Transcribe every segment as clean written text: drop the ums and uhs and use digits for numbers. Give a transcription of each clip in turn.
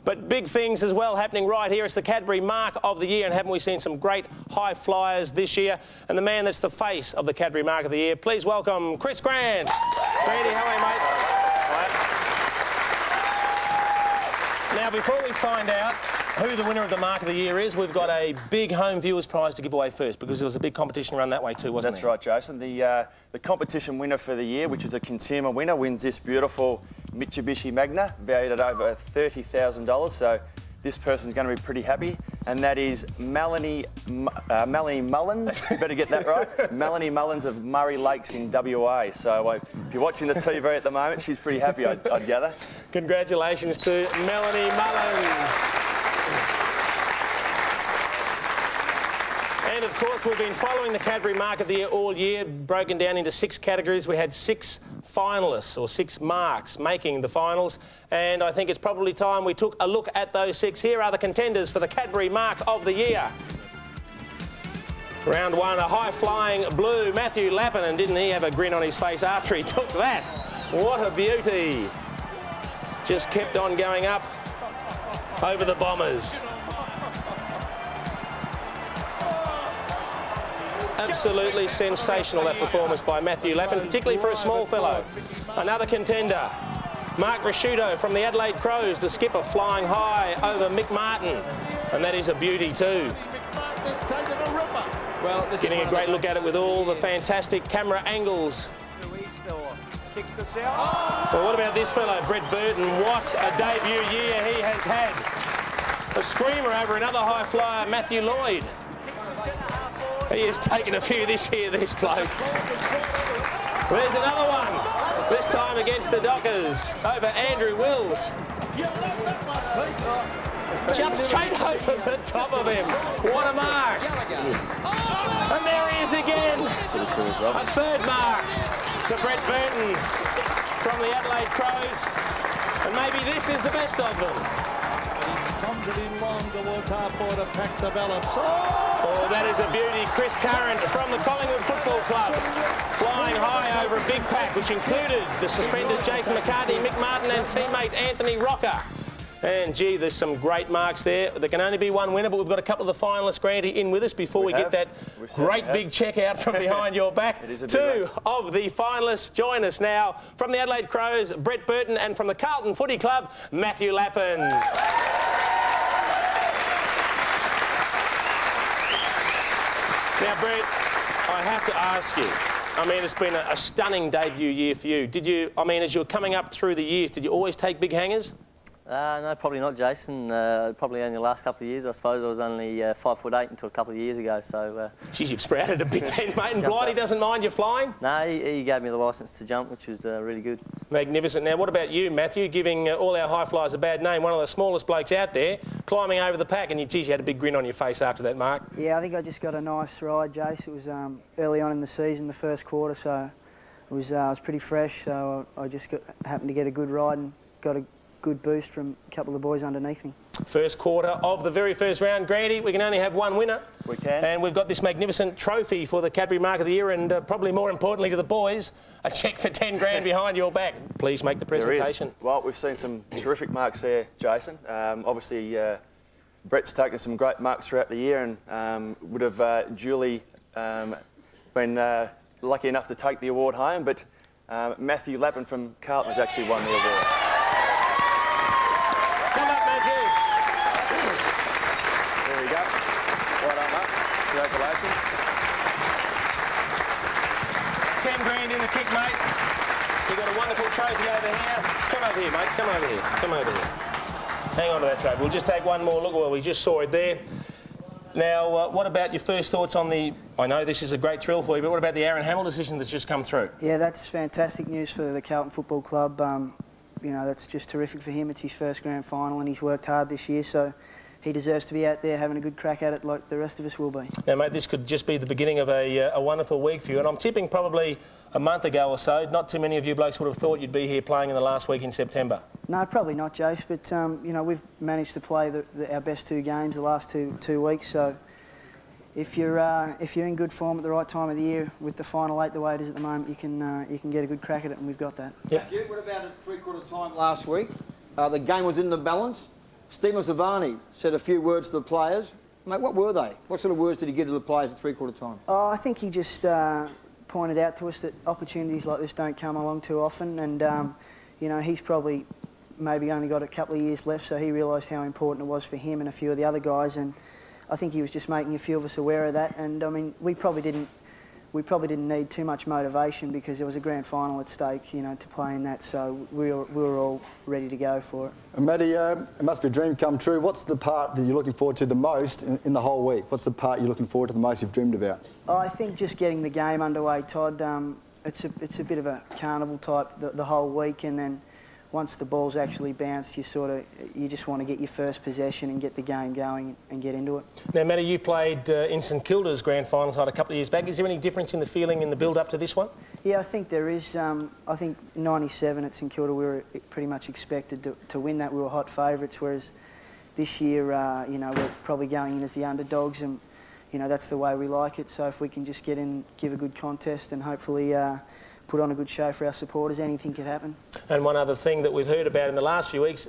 But big things as well happening right here. It's the Cadbury Mark of the Year, and haven't we seen some great high flyers this year? And the man that's the face of the Cadbury Mark of the Year, please welcome Chris Grant. Grandy, how are you, mate? Now, before we find out who the winner of the Mark of the Year is, we've got a big home viewers prize to give away first, because there was a big competition run that way too, wasn't there? That's right, Jason. The competition winner for the year, which is a consumer winner, wins this beautiful Mitsubishi Magna, valued at over $30,000. So this person's going to be pretty happy, and that is Melanie Mullins. You better get that right. Melanie Mullins of Murray Lakes in WA. So if you're watching the TV at the moment, she's pretty happy, I'd gather. Congratulations to Melanie Mullins. And of course, we've been following the Cadbury Mark of the Year all year, broken down into 6 categories. We had 6 finalists, or 6 marks, making the finals. And I think it's probably time we took a look at those 6. Here are the contenders for the Cadbury Mark of the Year. Round 1, a high-flying blue, Matthew Lappin, and didn't he have a grin on his face after he took that? What a beauty. Just kept on going up over the Bombers. Absolutely sensational, that performance by Matthew Lappin, particularly for a small fellow. Another contender, Mark Rasciuto from the Adelaide Crows, the skipper, flying high over Mick Martin, and that is a beauty too. Getting a great look at it with all the fantastic camera angles. Well, what about this fellow, Brett Burton? What a debut year he has had. A screamer over another high flyer, Matthew Lloyd. He has taken a few this year, this bloke. There's another one, this time against the Dockers, over Andrew Wills. Jumps straight over the top of him. What a mark. And there he is again. A third mark to Brett Burton from the Adelaide Crows. And maybe this is the best of them. Oh, that is a beauty. Chris Tarrant from the Collingwood Football Club, flying high over a big pack, which included the suspended Jason McCartney, Mick Martin and teammate Anthony Rocker. And, gee, there's some great marks there. There can only be one winner, but we've got a couple of the finalists, Granty, in with us before we get that great big check out from behind your back. 2 of the finalists join us now. From the Adelaide Crows, Brett Burton, and from the Carlton Footy Club, Matthew Lappin. Now, Brett, I have to ask you, I mean, it's been a stunning debut year for you. Did you, I mean, as you were coming up through the years, did you always take big hangers? No, probably not, Jason. Probably only the last couple of years, I suppose. I was only 5'8" until a couple of years ago, so... Geez, you've sprouted a bit then, mate, and Blighty doesn't mind you flying? No, he gave me the licence to jump, which was really good. Magnificent. Now, what about you, Matthew, giving all our high flyers a bad name, one of the smallest blokes out there, climbing over the pack, and you had a big grin on your face after that mark? Yeah, I think I just got a nice ride, Jace. It was early on in the season, the first quarter, so it was, I was pretty fresh, so I just happened to get a good ride and got a good boost from a couple of the boys underneath me. First quarter of the very first round. Grandy, we can only have one winner. We can. And we've got this magnificent trophy for the Cadbury Mark of the Year, and probably more importantly to the boys, a cheque for 10 grand behind your back. Please make the presentation. There is. Well, we've seen some terrific marks there, Jason. Obviously, Brett's taken some great marks throughout the year and would have duly been lucky enough to take the award home, but Matthew Lappin from Carlton has actually won the award. Come up, Matthew. There you go. Well done, mate. Congratulations. 10 grand in the kick, mate. You've got a wonderful trophy over here. Come over here, mate. Come over here. Come over here. Hang on to that trophy. We'll just take one more look. Well, we just saw it there. Now, what about your first thoughts on the... I know this is a great thrill for you, but what about the Aaron Hamill decision that's just come through? Yeah, that's fantastic news for the Carlton Football Club. You know, that's just terrific for him. It's his first grand final and he's worked hard this year, so he deserves to be out there having a good crack at it like the rest of us will be. Now, mate, this could just be the beginning of a wonderful week for you, and I'm tipping probably a month ago or so, not too many of you blokes would have thought you'd be here playing in the last week in September. No, probably not, Jace, but, you know, we've managed to play our best 2 games the last two weeks, so if you're in good form at the right time of the year with the final 8 the way it is at the moment, you can get a good crack at it, and we've got that. Yep. What about at 3/4 time last week? The game was in the balance. Stephen Savani said a few words to the players. Mate, what were they? What sort of words did he give to the players at three-quarter time? Oh, I think he just pointed out to us that opportunities like this don't come along too often, and you know, he's probably maybe only got a couple of years left, so he realised how important it was for him and a few of the other guys, and I think he was just making a few of us aware of that. And I mean, we probably didn't need too much motivation because there was a grand final at stake, you know, to play in that, so we were all ready to go for it. And Matty, it must be a dream come true. What's the part that you're looking forward to the most in the whole week? What's the part you're looking forward to the most you've dreamed about? Oh, I think just getting the game underway, Todd. It's a bit of a carnival type the whole week, and then once the ball's actually bounced, you just want to get your first possession and get the game going and get into it. Now, Matty, you played in St Kilda's grand final side a couple of years back. Is there any difference in the feeling in the build-up to this one? Yeah, I think there is. I think 97 at St Kilda we were pretty much expected to win that. We were hot favourites, whereas this year, you know, we're probably going in as the underdogs, and you know, that's the way we like it. So if we can just get in, give a good contest, and hopefully put on a good show for our supporters, anything could happen. And one other thing that we've heard about in the last few weeks,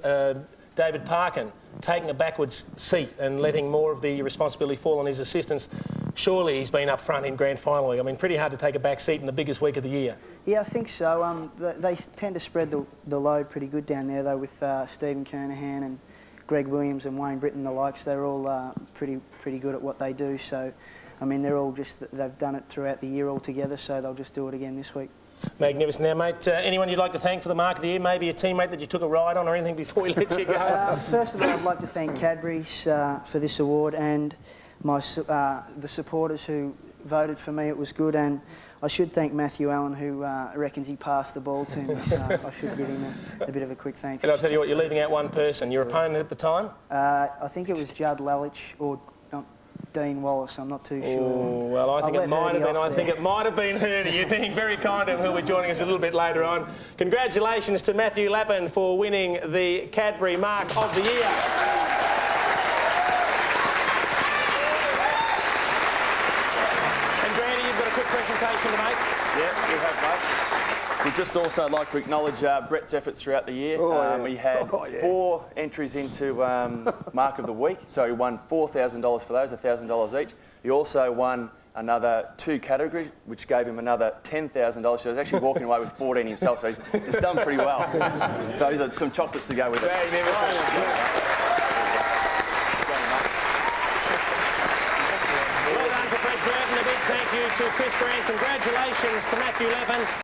David Parkin taking a backwards seat and letting more of the responsibility fall on his assistants. Surely he's been up front in grand final week. I mean, pretty hard to take a back seat in the biggest week of the year. Yeah, I think so. They tend to spread the load pretty good down there, though, with Stephen Kernahan and Greg Williams and Wayne Britton, the likes. They're all pretty good at what they do. So, I mean, they're all they've done it throughout the year all together, so they'll just do it again this week. Magnificent. Now, mate, anyone you'd like to thank for the mark of the year? Maybe a teammate that you took a ride on or anything before we let you go? First of all, I'd like to thank Cadbury's for this award, and the supporters who voted for me. It was good, and I should thank Matthew Allen, who reckons he passed the ball to me, so I should give him a bit of a quick thanks. And I'll tell you what, you're leaving out one person. Your opponent at the time? I think it was Judd Lalich or Dean Wallace. I'm not too sure. Oh, well, I think it might have been. I think it might have been Hurdy. You're being very kind to him, who'll be joining us a little bit later on. Congratulations to Matthew Lappin for winning the Cadbury Mark of the Year. And Grandy, you've got a quick presentation to make. Yeah, we have, mate. We'd just also like to acknowledge Brett's efforts throughout the year. We had 4 entries into Mark of the Week, so he won $4,000 for those, $1,000 each. He also won another 2 categories, which gave him another $10,000. So he was actually walking away with 14 himself, so he's done pretty well. So here's some chocolates to go with it. Well done to Brett Burton. A big thank you to Chris Grant. Congratulations to Matthew Lappin.